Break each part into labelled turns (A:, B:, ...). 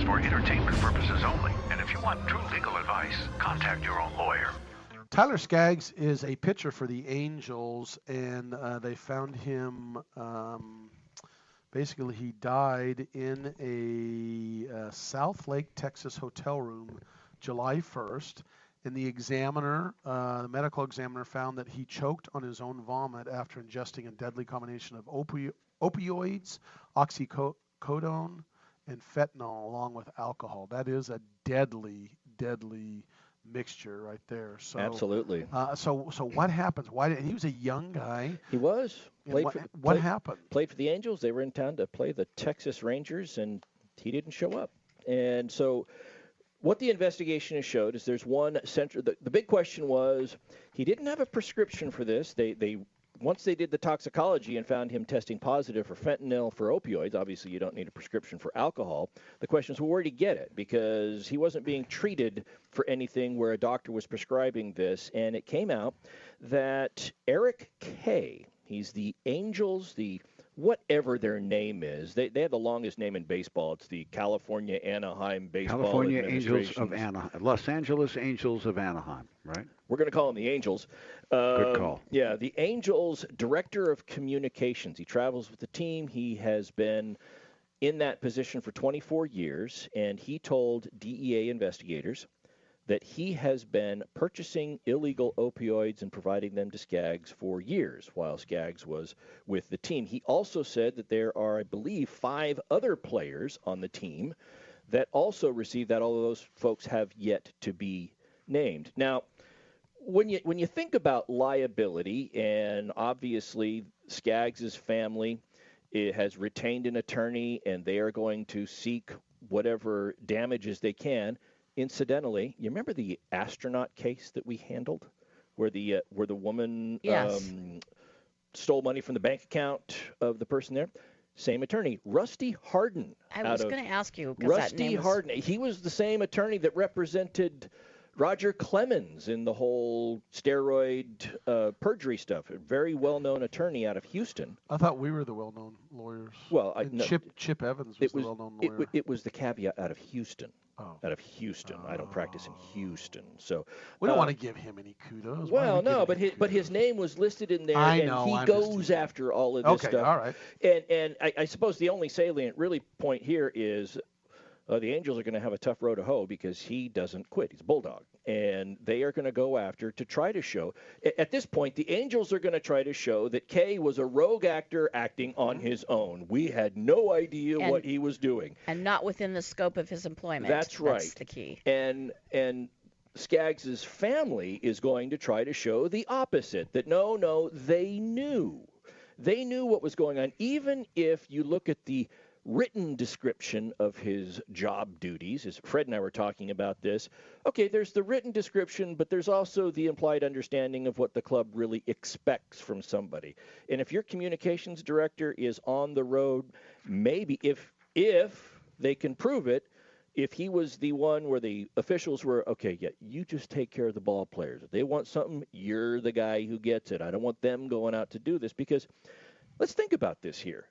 A: for entertainment purposes only. And if you want true legal advice, contact your own lawyer.
B: Tyler Skaggs is a pitcher for the Angels, and they found him. Basically, he died in a South Lake, Texas hotel room July 1st. And the medical examiner, found that he choked on his own vomit after ingesting a deadly combination of opioids, oxycodone, and fentanyl, along with alcohol. That is a deadly mixture right there. So
C: Absolutely.
B: So what happens? He was a young guy.
C: He was.
B: What happened?
C: Played for the Angels. They were in town to play the Texas Rangers, and he didn't show up. And so what the investigation has showed is there's one central. The big question was he didn't have a prescription for this. Once they did the toxicology and found him testing positive for fentanyl, for opioids, obviously you don't need a prescription for alcohol. The question is, well, where did he get it? Because he wasn't being treated for anything where a doctor was prescribing this. And it came out that Eric Kay, he's the Angels, whatever their name is. They have the longest name in baseball. It's the California Anaheim Baseball
D: California Angels of Anaheim. Los Angeles Angels of Anaheim, right?
C: We're going to call them the Angels.
D: Good call.
C: Yeah, the Angels Director of Communications. He travels with the team. He has been in that position for 24 years, and he told DEA investigators that he has been purchasing illegal opioids and providing them to Skaggs for years while Skaggs was with the team. He also said that there are, I believe, 5 other players on the team that also received that, although those folks have yet to be named. Now, when you think about liability, and obviously Skaggs' family has retained an attorney, and they are going to seek whatever damages they can. Incidentally, you remember the astronaut case that we handled, where the woman stole money from the bank account of the person there? Same attorney, Rusty Hardin.
E: I was going to ask you.
C: Rusty Hardin. He was the same attorney that represented Roger Clemens in the whole steroid perjury stuff. A very well-known attorney out of Houston.
B: I thought we were the well-known lawyers.
C: Well,
B: Chip Evans was the well-known lawyer.
C: It was the caveat out of Houston. Out of Houston. I don't practice in Houston, so
B: we don't want to give him any kudos.
C: Well, no, but his name was listed in there, and he goes after all of this stuff.
B: All right.
C: And I suppose the only salient really point here is the Angels are going to have a tough row to hoe because he doesn't quit. He's a bulldog. And they are going to go after to try to show. At this point, the Angels are going to try to show that Kay was a rogue actor acting on his own. We had no idea what he was doing.
E: And not within the scope of his employment.
C: That's right.
E: That's the key.
C: And Skaggs' family is going to try to show the opposite, that no, they knew. They knew what was going on, even if you look at the written description of his job duties, as Fred and I were talking about this. Okay, there's the written description, but there's also the implied understanding of what the club really expects from somebody. And if your communications director is on the road, maybe if they can prove it, if he was the one where the officials were, okay, yeah, you just take care of the ball players. If they want something, you're the guy who gets it. I don't want them going out to do this, because let's think about this here.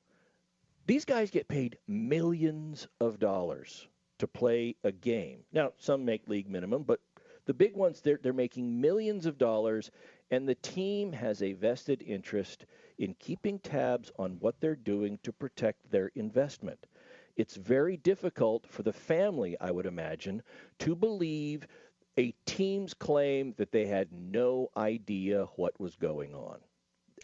C: These guys get paid millions of dollars to play a game. Now, some make league minimum, but the big ones, they're making millions of dollars, and the team has a vested interest in keeping tabs on what they're doing to protect their investment. It's very difficult for the family, I would imagine, to believe a team's claim that they had no idea what was going on.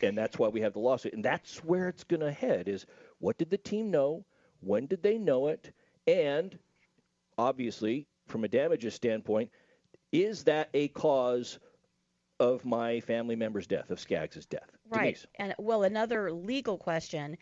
C: And that's why we have the lawsuit. And that's where it's going to head, is what did the team know? When did they know it? And obviously, from a damages standpoint, is that a cause of my family member's death, of Skaggs' death?
E: Right.
C: Denise.
E: And, well, another legal question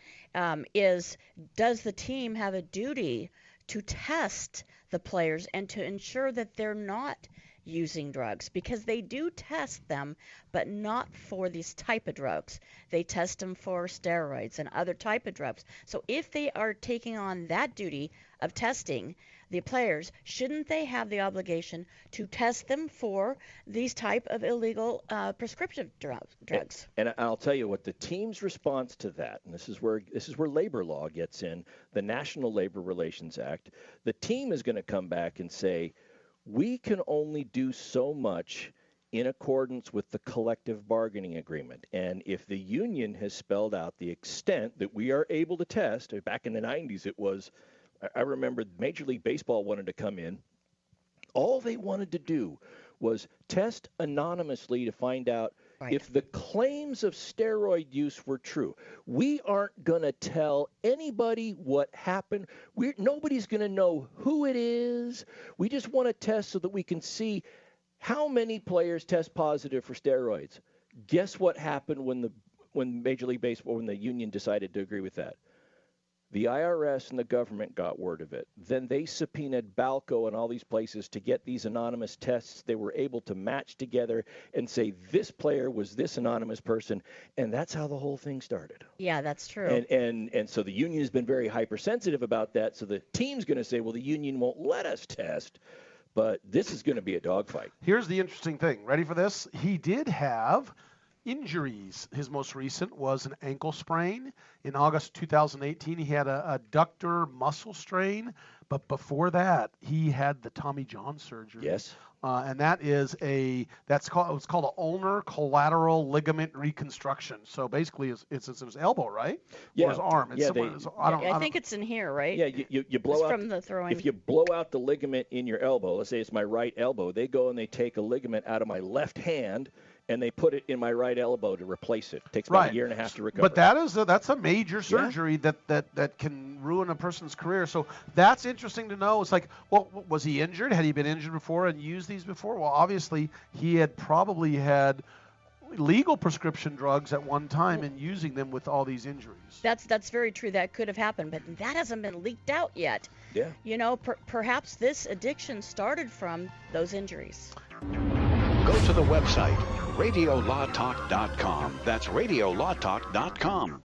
E: is, does the team have a duty to test the players and to ensure that they're not using drugs, because they do test them, but not for these type of drugs. They test them for steroids and other type of drugs. So if they are taking on that duty of testing the players, shouldn't they have the obligation to test them for these type of illegal prescription drugs?
C: And I'll tell you what, the team's response to that, and this is where labor law gets in, the National Labor Relations Act. The team is going to come back and say, we can only do so much in accordance with the collective bargaining agreement. And if the union has spelled out the extent that we are able to test, back in the 90s it was, I remember Major League Baseball wanted to come in. All they wanted to do was test anonymously to find out if the claims of steroid use were true. We aren't going to tell anybody what happened. Nobody's going to know who it is. We just want to test so that we can see how many players test positive for steroids. Guess what happened when Major League Baseball, when the union decided to agree with that? The IRS and the government got word of it. Then they subpoenaed Balco and all these places to get these anonymous tests. They were able to match together and say this player was this anonymous person, and that's how the whole thing started.
E: Yeah, that's true.
C: And so the union has been very hypersensitive about that. So the team's going to say, well, the union won't let us test, but this is going to be a dogfight.
B: Here's the interesting thing. Ready for this? He did have injuries. His most recent was an ankle sprain. In August 2018, he had a adductor muscle strain. But before that, he had the Tommy John surgery.
C: Yes.
B: And it's called an ulnar collateral ligament reconstruction. So basically, it's his elbow, right?
C: Yeah.
B: Or his arm. It's
E: I think it's in here, right?
C: Yeah, you blow out
E: from the throwing.
C: If you blow out the ligament in your elbow, let's say it's my right elbow, they go and they take a ligament out of my left hand and they put it in my right elbow to replace it. It takes about a year and a half to recover.
B: But that's a major surgery that can ruin a person's career. So that's interesting to know. It's like, well, was he injured? Had he been injured before and used these before? Well, obviously he had probably had legal prescription drugs at one time and using them with all these injuries.
E: That's very true. That could have happened, but that hasn't been leaked out yet.
C: Yeah.
E: You know, perhaps this addiction started from those injuries.
A: Go to the website, radiolawtalk.com. That's radiolawtalk.com.